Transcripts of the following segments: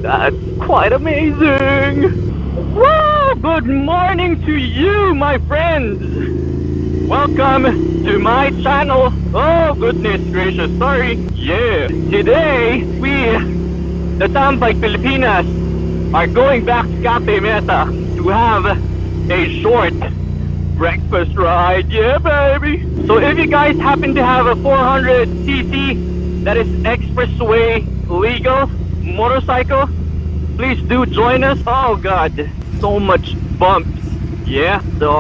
That's quite amazing! Wow! Good morning to you, my friends! Welcome to my channel. Oh, goodness gracious, sorry. Yeah, today the Tambike Pilipinas are going back to Cafe Mesa to have a short breakfast ride. Yeah, baby! So if you guys happen to have a 400cc that is expressway legal motorcycle, please do join us. Oh god, so much bumps. Yeah, so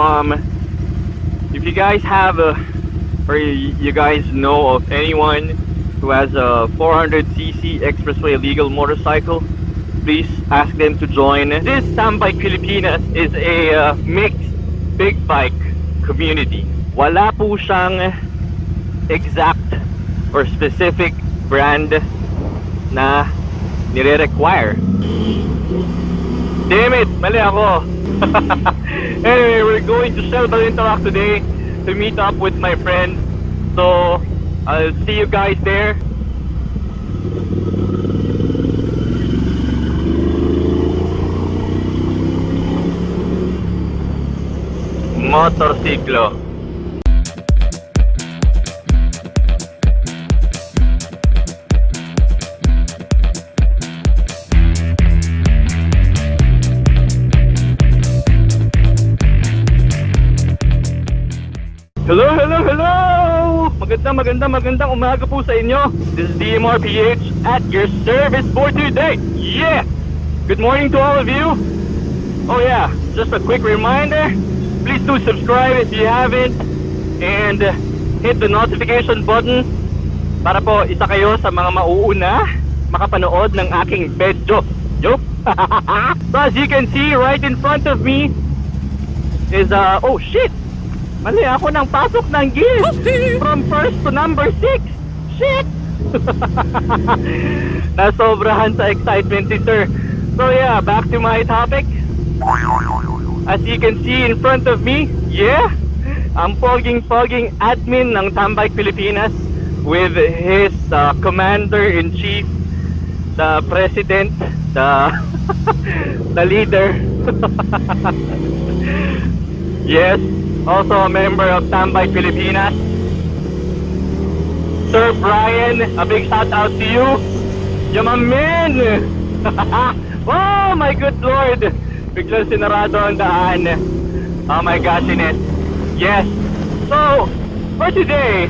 if you guys have or you guys know of anyone who has a 400cc expressway legal motorcycle, please ask them to join. This Tambike Pilipinas is a mixed big bike community. Wala po siyang exact or specific brand na nire-require. Damn it! Mali ako! Anyway, we're going to Shellbell Interact today to meet up with my friend. So, I'll see you guys there. Motorsiklo. Hello! Magandang umaga po sa inyo. This is DMRPH at your service for today. Yeah! Good morning to all of you. Oh yeah, just a quick reminder, please do subscribe if you haven't and hit the notification button para po isa kayo sa mga mauuna makapanood ng aking video. Yup! So as you can see right in front of me is oh shit! Mali ako ng pasok ng gears from first to number 6. Shit! Nasobrahan sa excitement si sir. So yeah, back to my topic. As you can see in front of me, yeah, ang poging admin ng Tambike Pilipinas with his commander-in-chief, the president, the leader. Yes, also a member of Tambike Pilipinas, Sir Brian. A big shout out to you. You're my man. Oh my good lord, biglang sinarado ang daan. Oh my goshiness. Yes, so for today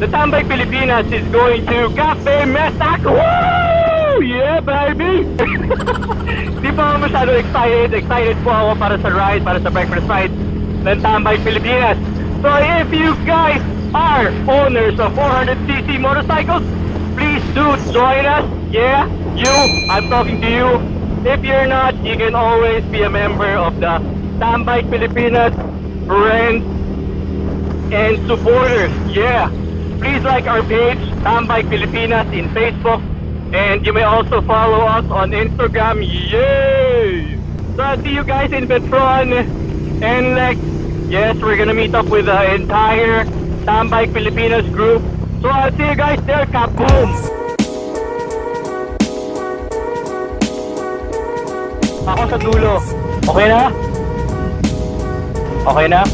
the Tambike Pilipinas is going to Cafe Mesa. Woo! Yeah baby. Di pa masyado excited po ako para sa ride, para sa breakfast ride ng Tambike Pilipinas. So if you guys are owners of 400cc motorcycles, please do join us. Yeah, you, I'm talking to you. If you're not, you can always be a member of the Tambike Pilipinas friends and supporters. Yeah, please like our page, Tambike Pilipinas in Facebook, and you may also follow us on Instagram. Yay! So I'll see you guys in Petron and like, yes, we're gonna meet up with the entire Tambike Pilipinas group. So I'll see you guys there. Kaboom! Ako sa dulo. Okay na? Okay na?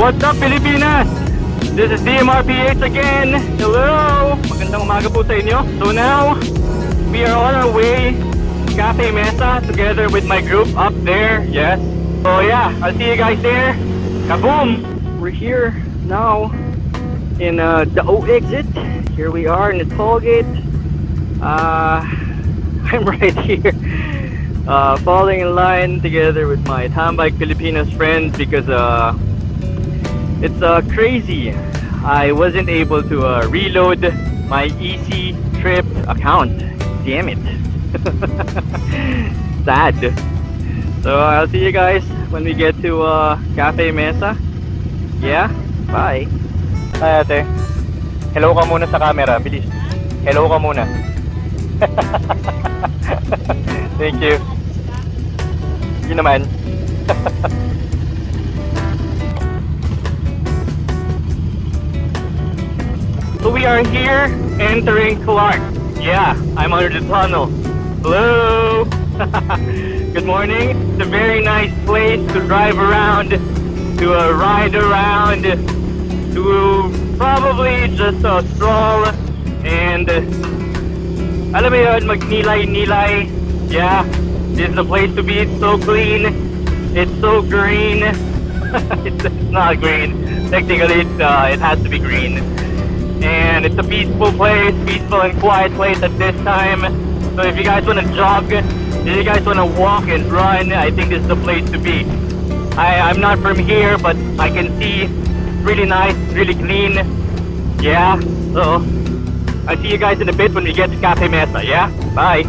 What's up, Pilipinas? This is DMRPH again. Hello! Magandang umaga po sa inyo. So now, we are on our way to Cafe Mesa together with my group up there. Yes. So yeah, I'll see you guys there. Kaboom! We're here now in the O exit. Here we are in the toll gate. I'm right here, falling in line together with my Tambike Pilipinas friends because it's crazy. I wasn't able to reload my easy trip account. Damn it. Sad. So I'll see you guys when we get to Cafe Mesa. Yeah, bye. Hi ate. Hello ka muna sa camera, bilis. Hello ka muna. Thank you. Yun naman. So we are here entering Clark. Yeah, I'm under the tunnel. Hello. Good morning. It's a very nice place to drive around, to ride around, to probably just stroll and alam mo yun, magnilay-nilay. Yeah, this is the place to be. It's so clean. It's so green. It's not green. Technically, it has to be green. And it's a peaceful place, peaceful and quiet place at this time. So if you guys want to jog, if you guys want to walk and run, I think this is the place to be. I'm not from here, but I can see really nice, really clean. Yeah, so I'll see you guys in a bit when we get to Cafe Mesa, yeah? Bye!